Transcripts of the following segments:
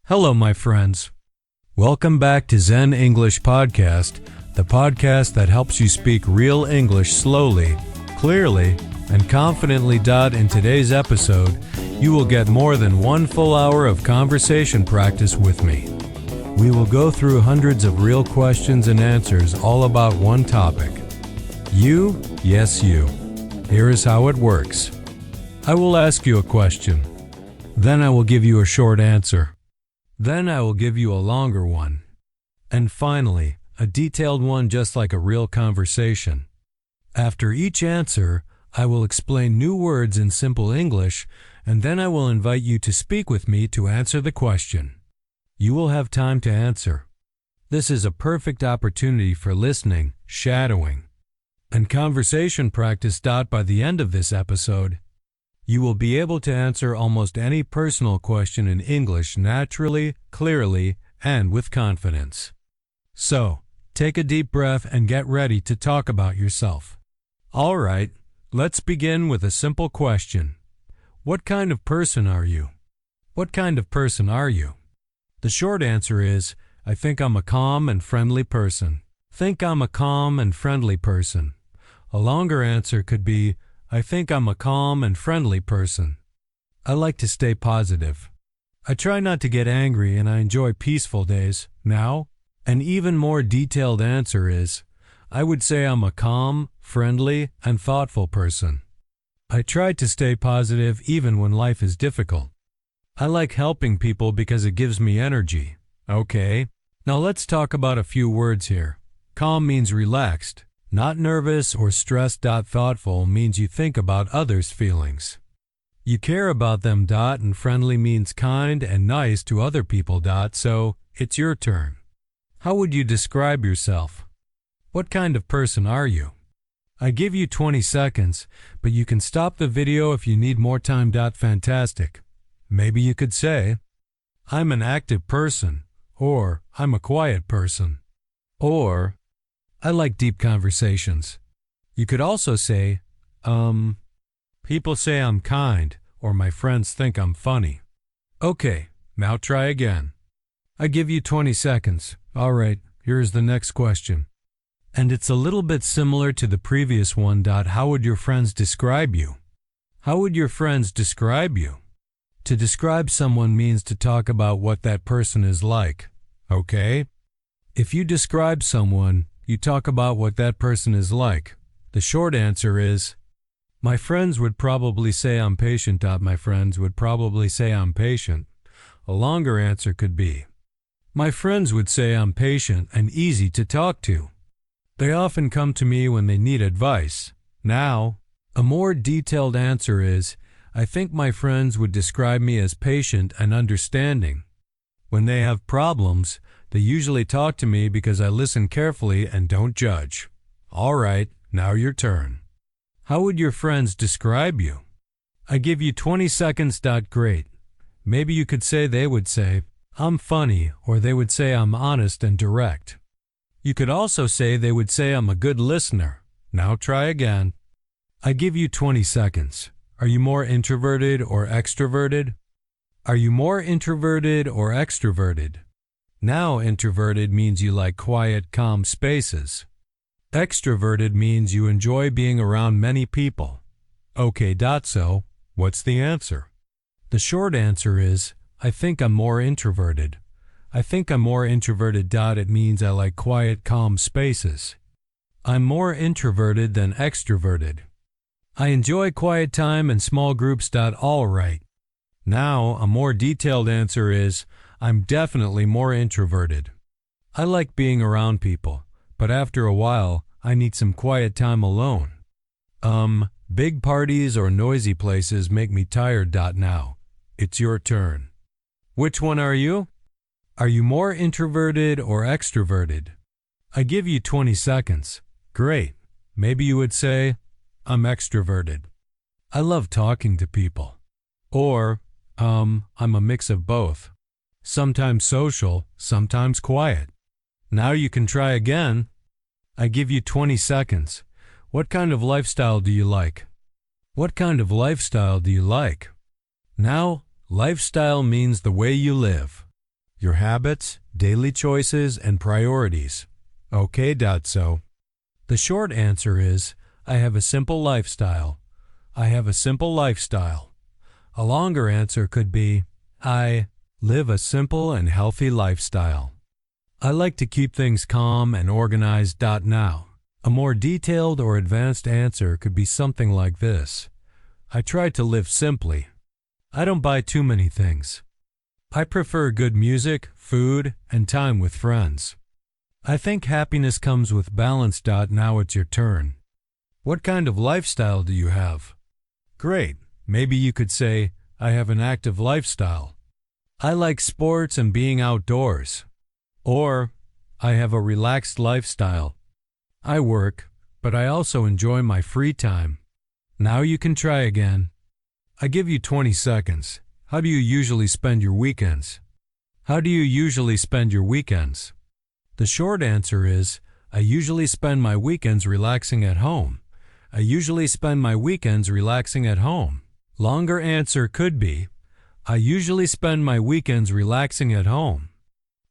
Hello, my friends. Welcome back to Zen English Podcast, the podcast that helps you speak real English slowly, clearly, and confidently. In today's episode, you will get more than 1 full hour of conversation practice with me. We will go through hundreds of real questions and answers all about one topic. You, yes you. Here is how it works. I will ask you a question. Then I will give you a short answer. Then I will give you a longer one. And finally, a detailed one just like a real conversation. After each answer, I will explain new words in simple English, and then I will invite you to speak with me to answer the question. You will have time to answer. This is a perfect opportunity for listening, shadowing, and conversation practice. By the end of this episode, you will be able to answer almost any personal question in English naturally, clearly, and with confidence. So, take a deep breath and get ready to talk about yourself. All right, let's begin with a simple question. What kind of person are you? What kind of person are you? The short answer is, I think I'm a calm and friendly person. Think I'm a calm and friendly person. A longer answer could be, I think I'm a calm and friendly person. I like to stay positive. I try not to get angry and I enjoy peaceful days. Now, an even more detailed answer is, I would say I'm a calm, friendly, and thoughtful person. I try to stay positive even when life is difficult. I like helping people because it gives me energy. Okay, now let's talk about a few words here. Calm means relaxed. Not nervous or stressed. Thoughtful means you think about others' feelings. You care about them. And friendly means kind and nice to other people. So, it's your turn. How would you describe yourself? What kind of person are you? I give you 20 seconds, but you can stop the video if you need more time. Fantastic. Maybe you could say, I'm an active person, or I'm a quiet person, or I like deep conversations. You could also say, people say I'm kind, or my friends think I'm funny. Okay, now try again. I give you 20 seconds. All right, here's the next question. And it's a little bit similar to the previous one. How would your friends describe you? How would your friends describe you? To describe someone means to talk about what that person is like. Okay? If you describe someone, you talk about what that person is like. The short answer is, my friends would probably say I'm patient. My friends would probably say I'm patient. A longer answer could be, my friends would say I'm patient and easy to talk to. They often come to me when they need advice. Now, a more detailed answer is, I think my friends would describe me as patient and understanding. When they have problems, they usually talk to me because I listen carefully and don't judge. All right, now your turn. How would your friends describe you? I give you 20 seconds. Great. Maybe you could say they would say, I'm funny, or they would say I'm honest and direct. You could also say they would say I'm a good listener. Now try again. I give you 20 seconds. Are you more introverted or extroverted? Are you more introverted or extroverted? Now, introverted means you like quiet, calm spaces. Extroverted means you enjoy being around many people. Okay, so, what's the answer? The short answer is, I think I'm more introverted. I think I'm more introverted. It means I like quiet, calm spaces. I'm more introverted than extroverted. I enjoy quiet time and small groups. All right. Now, a more detailed answer is, I'm definitely more introverted. I like being around people, but after a while, I need some quiet time alone. Big parties or noisy places make me tired. Now, it's your turn. Which one are you? Are you more introverted or extroverted? I give you 20 seconds. Great. Maybe you would say, I'm extroverted. I love talking to people. Or, I'm a mix of both. Sometimes social, sometimes quiet. Now you can try again. I give you 20 seconds. What kind of lifestyle do you like? What kind of lifestyle do you like? Now, lifestyle means the way you live. your habits, daily choices, and priorities. Okay, so. The short answer is, I have a simple lifestyle. I have a simple lifestyle. A longer answer could be, I live a simple and healthy lifestyle. I like to keep things calm and organized. Now, a more detailed or advanced answer could be something like this. I try to live simply. I don't buy too many things. I prefer good music, food, and time with friends. I think happiness comes with balance. Now it's your turn. What kind of lifestyle do you have? Great. Maybe you could say, I have an active lifestyle. I like sports and being outdoors. Or, I have a relaxed lifestyle. I work, but I also enjoy my free time. Now you can try again. I give you 20 seconds. How do you usually spend your weekends? How do you usually spend your weekends? The short answer is, I usually spend my weekends relaxing at home. I usually spend my weekends relaxing at home. Longer answer could be, I usually spend my weekends relaxing at home.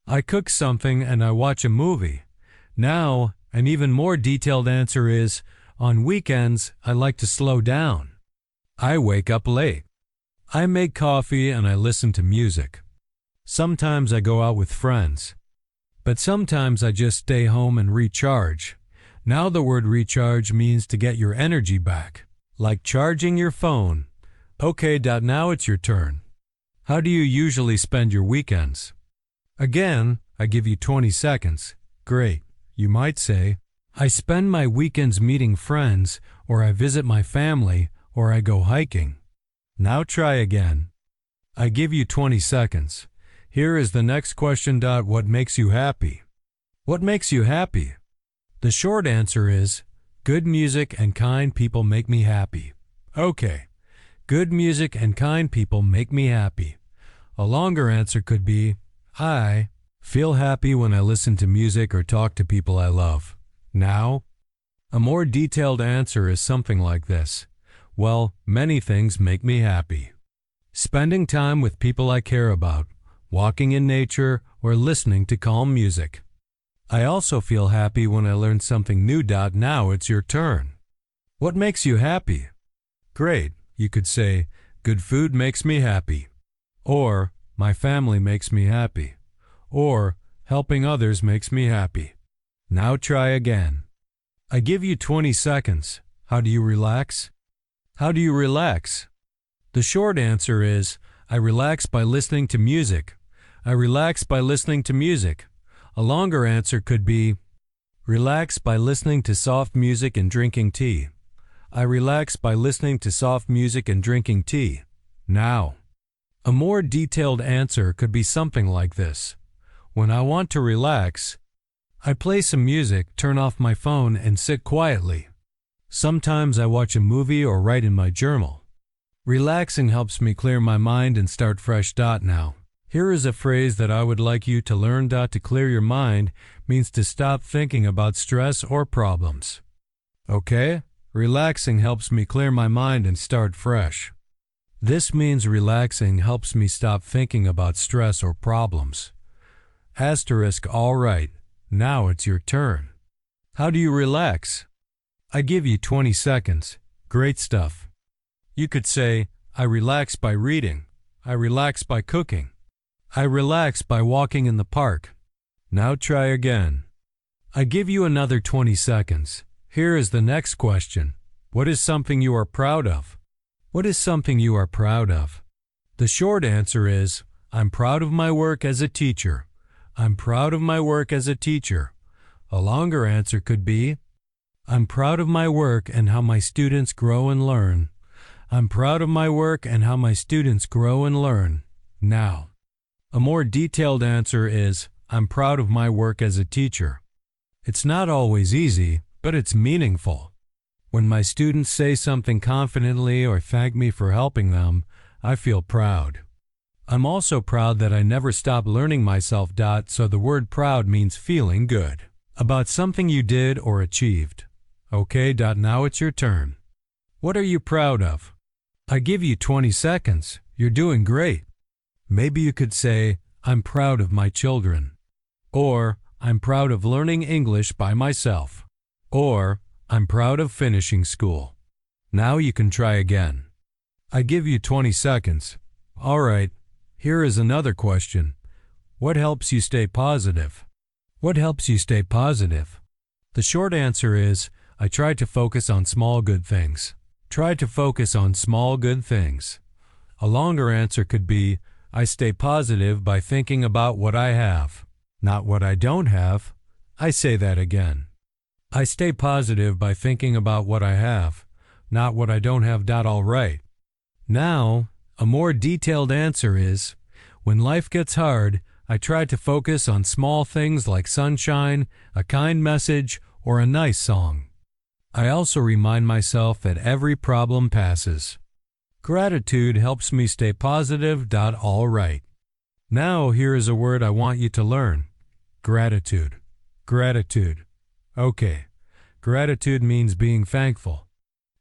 I cook something and I watch a movie. Now, an even more detailed answer is, on weekends, I like to slow down. I wake up late. I make coffee and I listen to music. Sometimes I go out with friends. But sometimes I just stay home and recharge. Now the word recharge means to get your energy back, like charging your phone. Okay, now it's your turn. How do you usually spend your weekends? Again, I give you 20 seconds. Great. You might say, I spend my weekends meeting friends, or I visit my family, or I go hiking. Now try again. I give you 20 seconds. Here is the next question. What makes you happy? What makes you happy? The short answer is, good music and kind people make me happy. Okay. Good music and kind people make me happy. A longer answer could be, I feel happy when I listen to music or talk to people I love. Now, a more detailed answer is something like this. Well, many things make me happy. Spending time with people I care about, walking in nature, or listening to calm music. I also feel happy when I learn something new. Now it's your turn. What makes you happy? Great. You could say, good food makes me happy. Or, my family makes me happy. Or, helping others makes me happy. Now try again. I give you 20 seconds. How do you relax? How do you relax? The short answer is, I relax by listening to music. I relax by listening to music. A longer answer could be, relax by listening to soft music and drinking tea. I relax by listening to soft music and drinking tea. Now, a more detailed answer could be something like this. When I want to relax, I play some music, turn off my phone, and sit quietly. Sometimes I watch a movie or write in my journal. Relaxing helps me clear my mind and start fresh. Now, here is a phrase that I would like you to learn. To clear your mind means to stop thinking about stress or problems. Okay? Relaxing helps me clear my mind and start fresh. This means relaxing helps me stop thinking about stress or problems. Asterisk, all right. Now it's your turn. How do you relax? I give you 20 seconds. Great stuff. You could say, I relax by reading. I relax by cooking. I relax by walking in the park. Now try again. I give you another 20 seconds. Here is the next question. What is something you are proud of? What is something you are proud of? The short answer is, I'm proud of my work as a teacher. I'm proud of my work as a teacher. A longer answer could be, I'm proud of my work and how my students grow and learn. I'm proud of my work and how my students grow and learn. Now, a more detailed answer is, I'm proud of my work as a teacher. It's not always easy, but it's meaningful. When my students say something confidently or thank me for helping them, I feel proud. I'm also proud that I never stop learning myself. So the word proud means feeling good about something you did or achieved. Okay. Now it's your turn. What are you proud of? I give you 20 seconds. You're doing great. Maybe you could say, I'm proud of my children. Or, I'm proud of learning English by myself. Or, I'm proud of finishing school. Now you can try again. I give you 20 seconds. All right, here is another question. What helps you stay positive? What helps you stay positive? The short answer is, I try to focus on small good things. Try to focus on small good things. A longer answer could be, I stay positive by thinking about what I have, not what I don't have. I say that again. I stay positive by thinking about what I have, not what I don't have. All right. Now, a more detailed answer is, when life gets hard, I try to focus on small things like sunshine, a kind message, or a nice song. I also remind myself that every problem passes. Gratitude helps me stay positive. All right. Now here is a word I want you to learn. Gratitude. Gratitude. Okay. Gratitude means being thankful.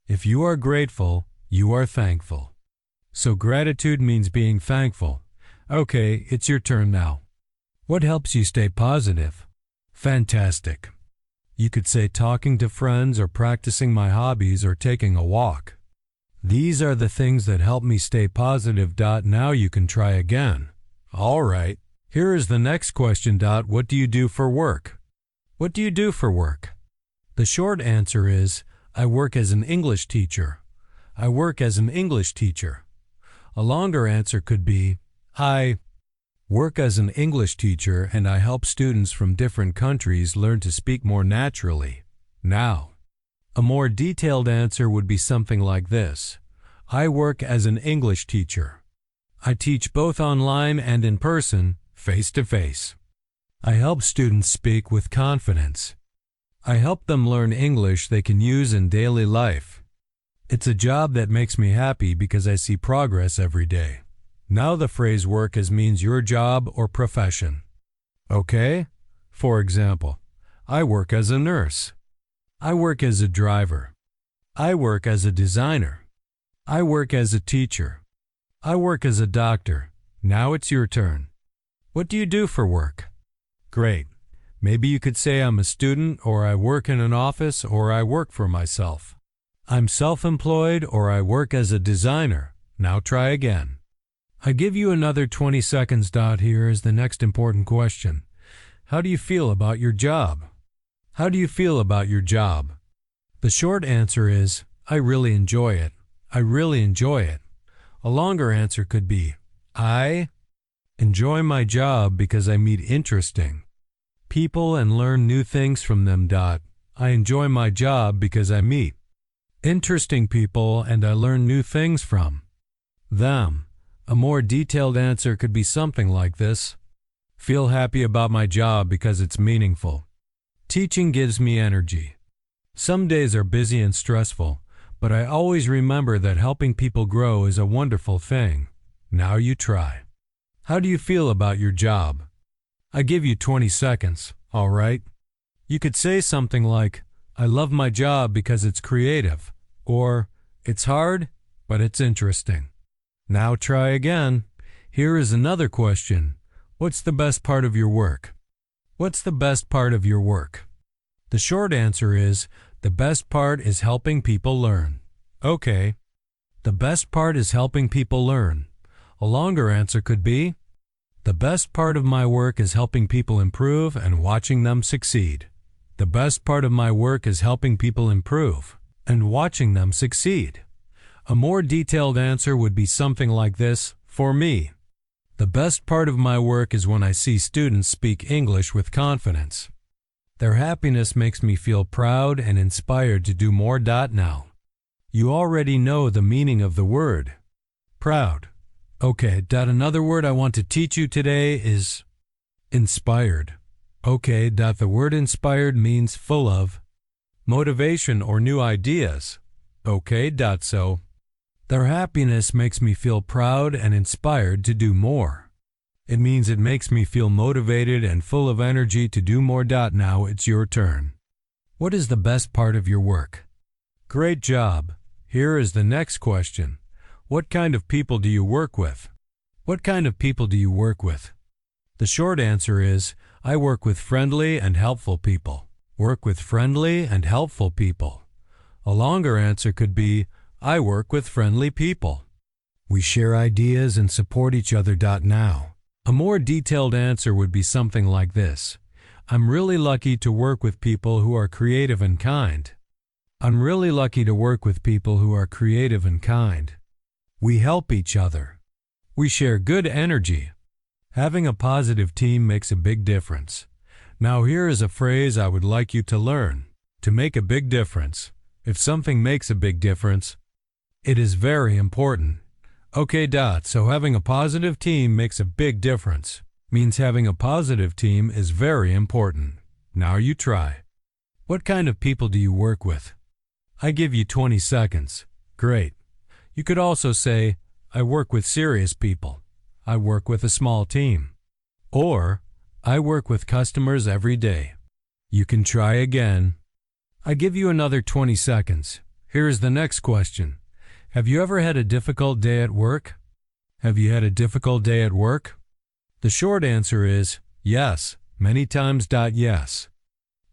If you are grateful, you are thankful. So gratitude means being thankful. Okay, it's your turn now. What helps you stay positive? Fantastic. You could say talking to friends or practicing my hobbies or taking a walk. These are the things that help me stay positive. Now you can try again. All right. Here is the next question. What do you do for work? What do you do for work? The short answer is, I work as an English teacher. I work as an English teacher. A longer answer could be, I work as an English teacher and I help students from different countries learn to speak more naturally. Now, a more detailed answer would be something like this. I work as an English teacher. I teach both online and in person, face-to-face. I help students speak with confidence. I help them learn English they can use in daily life. It's a job that makes me happy because I see progress every day. Now the phrase work as means your job or profession. Okay? For example, I work as a nurse. I work as a driver. I work as a designer. I work as a teacher. I work as a doctor. Now it's your turn. What do you do for work? Great. Maybe you could say I'm a student, or I work in an office, or I work for myself. I'm self-employed, or I work as a designer. Now try again. I give you another 20 seconds. Here is the next important question. How do you feel about your job? How do you feel about your job? The short answer is, I really enjoy it. I really enjoy it. A longer answer could be, I enjoy my job because I meet interesting people and learn new things from them. I enjoy my job because I meet interesting people and I learn new things from them. A more detailed answer could be something like this. Feel happy about my job because it's meaningful. Teaching gives me energy. Some days are busy and stressful, but I always remember that helping people grow is a wonderful thing. Now you try. How do you feel about your job? I give you 20 seconds, all right? You could say something like, I love my job because it's creative, or it's hard, but it's interesting. Now try again. Here is another question. What's the best part of your work? What's the best part of your work? The short answer is, the best part is helping people learn. Okay. The best part is helping people learn. A longer answer could be, the best part of my work is helping people improve and watching them succeed. The best part of my work is helping people improve and watching them succeed. A more detailed answer would be something like this, for me. The best part of my work is when I see students speak English with confidence. Their happiness makes me feel proud and inspired to do more. Now, you already know the meaning of the word proud. Okay, another word I want to teach you today is inspired. Okay, the word inspired means full of motivation or new ideas. Okay, so their happiness makes me feel proud and inspired to do more. It means it makes me feel motivated and full of energy to do more. Now it's your turn. What is the best part of your work? Great job. Here is the next question. What kind of people do you work with? What kind of people do you work with? The short answer is, I work with friendly and helpful people. Work with friendly and helpful people. A longer answer could be, I work with friendly people. We share ideas and support each other. Now. A more detailed answer would be something like this. I'm really lucky to work with people who are creative and kind. I'm really lucky to work with people who are creative and kind. We help each other. We share good energy. Having a positive team makes a big difference. Now here is a phrase I would like you to learn. To make a big difference. If something makes a big difference, it is very important. Okay. So having a positive team makes a big difference. Means having a positive team is very important. Now you try. What kind of people do you work with? I give you 20 seconds. Great. You could also say, I work with serious people. I work with a small team. Or, I work with customers every day. You can try again. I give you another 20 seconds. Here is the next question. Have you ever had a difficult day at work? Have you had a difficult day at work? The short answer is, yes, many times. Yes.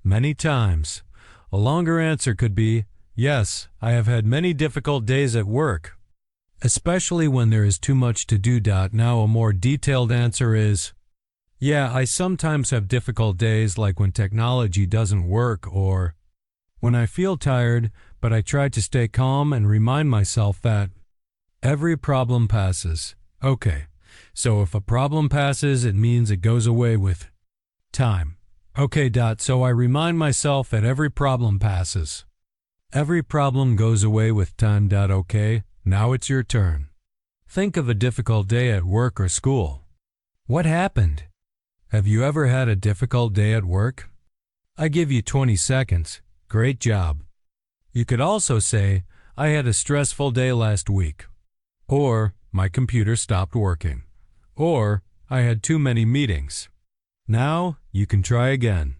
Many times. A longer answer could be, yes, I have had many difficult days at work. Especially when there is too much to do. Now a more detailed answer is, yeah, I sometimes have difficult days, like when technology doesn't work or when I feel tired, but I try to stay calm and remind myself that every problem passes. Okay, so if a problem passes, it means it goes away with time. Okay. So I remind myself that every problem passes. Every problem goes away with time. Okay. Now it's your turn. Think of a difficult day at work or school. What happened? Have you ever had a difficult day at work? I give you 20 seconds. Great job. You could also say, I had a stressful day last week. Or, my computer stopped working. Or, I had too many meetings. Now, you can try again.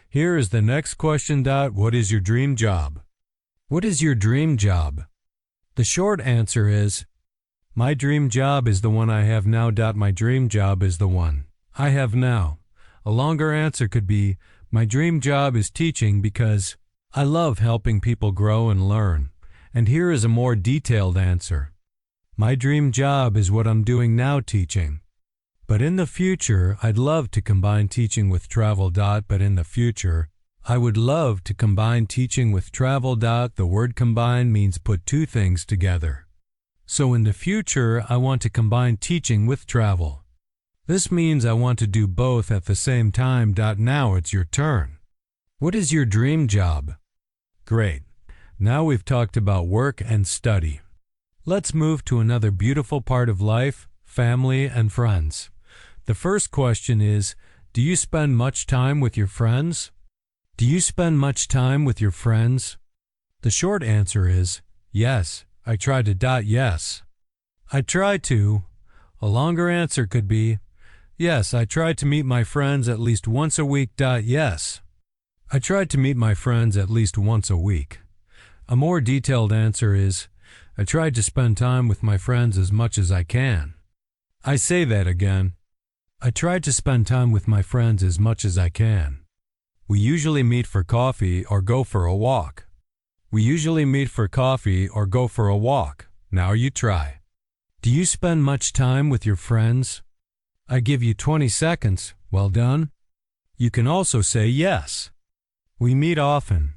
Here is the next question. What is your dream job? What is your dream job? The short answer is, my dream job is the one I have now. My dream job is the one I have now. A longer answer could be, my dream job is teaching because I love helping people grow and learn. And here is a more detailed answer. My dream job is what I'm doing now, teaching. But in the future, I'd love to combine teaching with travel. But in the future, I would love to combine teaching with travel. The word combine means put two things together. So in the future, I want to combine teaching with travel. This means I want to do both at the same time. Now it's your turn. What is your dream job? Great. Now we've talked about work and study. Let's move to another beautiful part of life, family and friends. The first question is, do you spend much time with your friends? Do you spend much time with your friends? The short answer is, yes, I try to. Yes. I try to. A longer answer could be, yes, I try to meet my friends at least once a week. Yes. I try to meet my friends at least once a week. A more detailed answer is, I try to spend time with my friends as much as I can. I say that again. I try to spend time with my friends as much as I can. We usually meet for coffee or go for a walk. We usually meet for coffee or go for a walk. Now you try. Do you spend much time with your friends? I give you 20 seconds. Well done. You can also say yes. We meet often.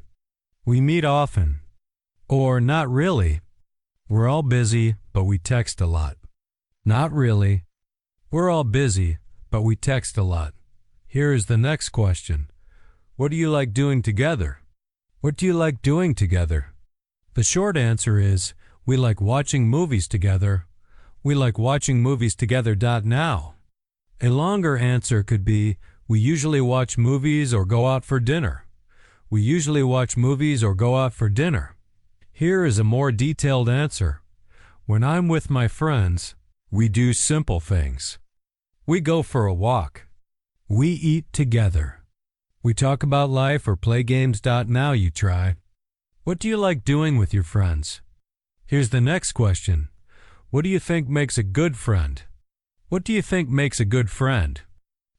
We meet often. Or not really. We're all busy, but we text a lot. Not really. We're all busy, but we text a lot. Here is the next question. What do you like doing together? What do you like doing together? The short answer is, we like watching movies together. We like watching movies together. Now. A longer answer could be, we usually watch movies or go out for dinner. We usually watch movies or go out for dinner. Here is a more detailed answer. When I'm with my friends, we do simple things. We go for a walk. We eat together. We talk about life or play games. Now you try. What do you like doing with your friends? Here's the next question. What do you think makes a good friend? What do you think makes a good friend?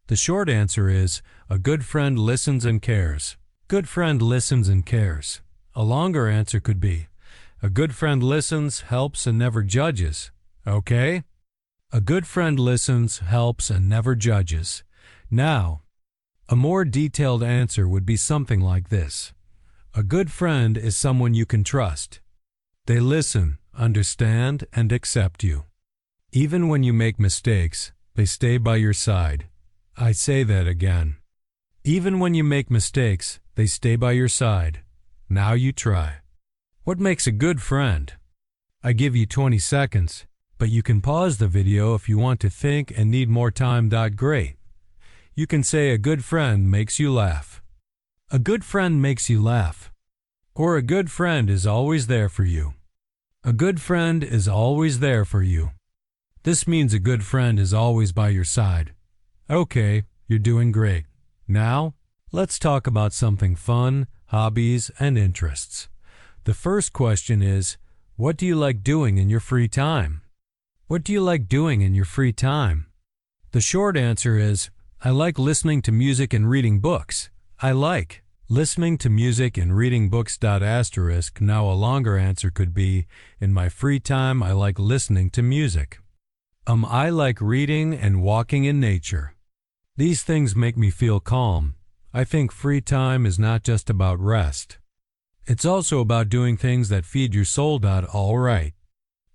The short answer is, a good friend listens and cares. Good friend listens and cares. A longer answer could be, a good friend listens, helps, and never judges. Okay? A good friend listens, helps, and never judges. Now, a more detailed answer would be something like this. A good friend is someone you can trust. They listen, understand, and accept you. Even when you make mistakes, they stay by your side. I say that again. Even when you make mistakes, they stay by your side. Now you try. What makes a good friend? I give you 20 seconds, but you can pause the video if you want to think and need more time. Great. You can say a good friend makes you laugh. A good friend makes you laugh. Or a good friend is always there for you. A good friend is always there for you. This means a good friend is always by your side. Okay, you're doing great. Now, let's talk about something fun, hobbies, and interests. The first question is, what do you like doing in your free time? What do you like doing in your free time? The short answer is, I like listening to music and reading books. I like listening to music and reading books. Asterisk. Now a longer answer could be, in my free time I like listening to music. I like reading and walking in nature. These things make me feel calm. I think free time is not just about rest. It's also about doing things that feed your soul. All right.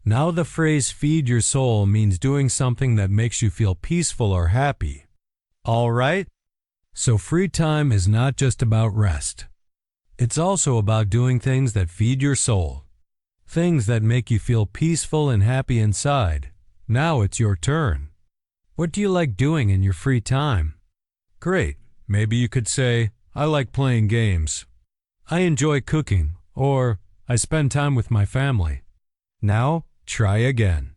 Now the phrase feed your soul means doing something that makes you feel peaceful or happy. All right? So free time is not just about rest. It's also about doing things that feed your soul. Things that make you feel peaceful and happy inside. Now it's your turn. What do you like doing in your free time? Great. Maybe you could say, I like playing games. I enjoy cooking, or I spend time with my family. Now, try again.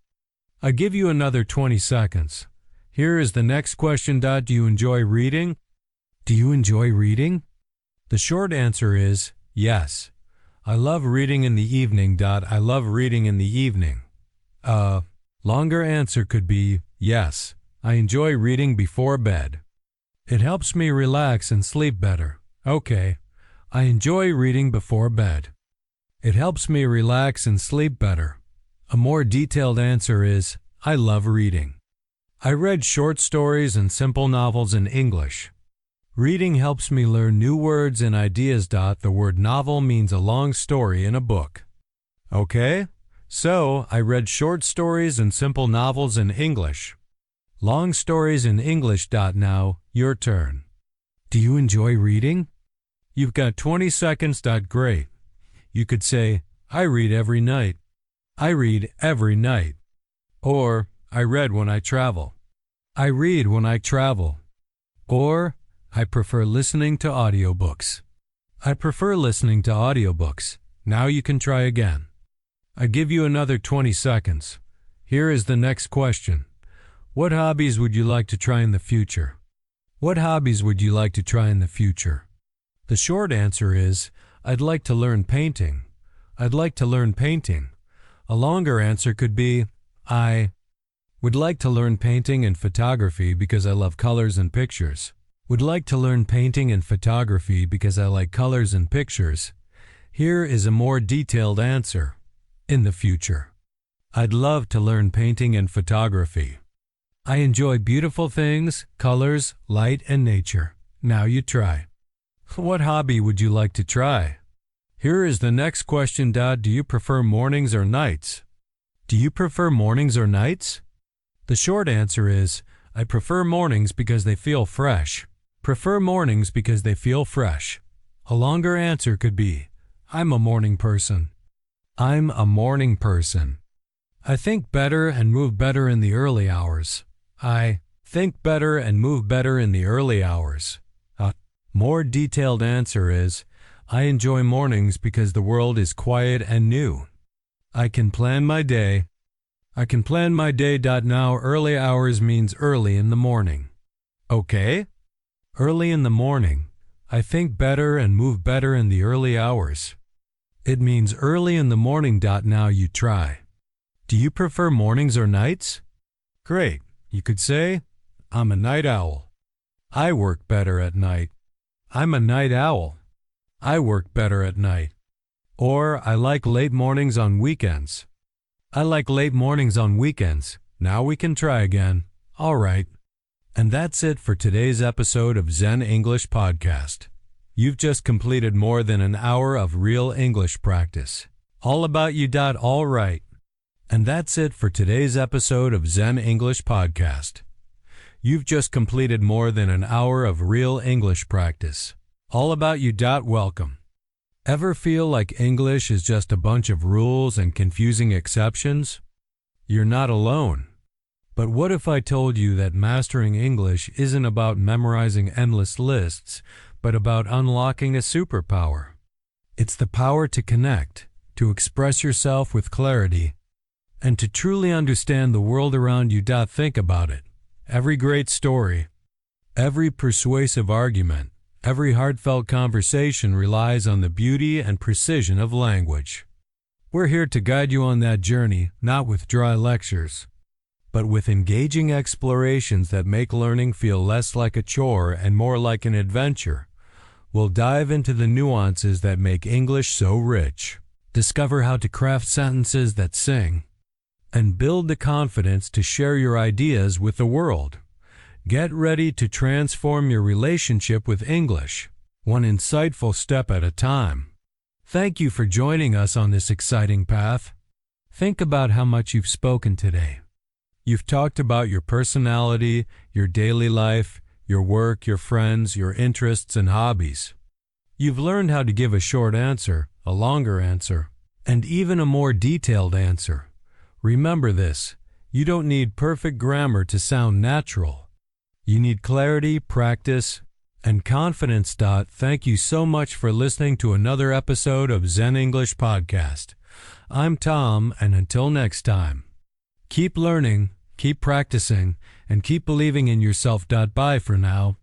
I give you another 20 seconds. Here is the next question. Do you enjoy reading? Do you enjoy reading? The short answer is yes. I love reading in the evening. I love reading in the evening. Longer answer could be yes. I enjoy reading before bed. It helps me relax and sleep better. Okay. I enjoy reading before bed. It helps me relax and sleep better. A more detailed answer is, I love reading. I read short stories and simple novels in English. Reading helps me learn new words and ideas. The word novel means a long story in a book. Okay? So, I read short stories and simple novels in English. Long stories in English. Now, your turn. Do you enjoy reading? You've got 20 seconds. Great. You could say, I read every night. I read every night. Or, I read when I travel. I read when I travel. Or, I prefer listening to audiobooks. I prefer listening to audiobooks. Now you can try again. I give you another 20 seconds. Here is the next question. What hobbies would you like to try in the future? What hobbies would you like to try in the future? The short answer is, I'd like to learn painting. I'd like to learn painting. A longer answer could be, I would like to learn painting and photography because I love colors and pictures. Would like to learn painting and photography because I like colors and pictures. Here is a more detailed answer. In the future. I'd love to learn painting and photography. I enjoy beautiful things, colors, light, and nature. Now you try. What hobby would you like to try? Here is the next question. Do you prefer mornings or nights? Do you prefer mornings or nights? The short answer is, I prefer mornings because they feel fresh. Prefer mornings because they feel fresh. A longer answer could be, I'm a morning person. I'm a morning person. I think better and move better in the early hours. I think better and move better in the early hours. A more detailed answer is, I enjoy mornings because the world is quiet and new. I can plan my day. I can plan my day. Now early hours means early in the morning. Okay? Early in the morning. I think better and move better in the early hours. It means early in the morning. Now you try. Do you prefer mornings or nights? Great. You could say, I'm a night owl. I work better at night. I'm a night owl. I work better at night. Or I like late mornings on weekends. I like late mornings on weekends. Now we can try again. All right. And that's it for today's episode of Zen English Podcast. You've just completed more than an hour of real English practice. All about you. All right. And that's it for today's episode of Zen English Podcast. You've just completed more than an hour of real English practice. All about you. Welcome. Ever feel like English is just a bunch of rules and confusing exceptions? You're not alone. But what if I told you that mastering English isn't about memorizing endless lists, but about unlocking a superpower? It's the power to connect, to express yourself with clarity, and to truly understand the world around you. Think about it. Every great story, every persuasive argument, every heartfelt conversation relies on the beauty and precision of language. We're here to guide you on that journey, not with dry lectures, but with engaging explorations that make learning feel less like a chore and more like an adventure. We'll dive into the nuances that make English so rich, discover how to craft sentences that sing, and build the confidence to share your ideas with the world. Get ready to transform your relationship with English, one insightful step at a time. Thank you for joining us on this exciting path. Think about how much you've spoken today. You've talked about your personality, your daily life, your work, your friends, your interests and hobbies. You've learned how to give a short answer, a longer answer, and even a more detailed answer. Remember this, you don't need perfect grammar to sound natural. You need clarity, practice, and confidence. Thank you so much for listening to another episode of Zen English Podcast. I'm Tom, and until next time, keep learning, keep practicing, and keep believing in yourself. Bye for now.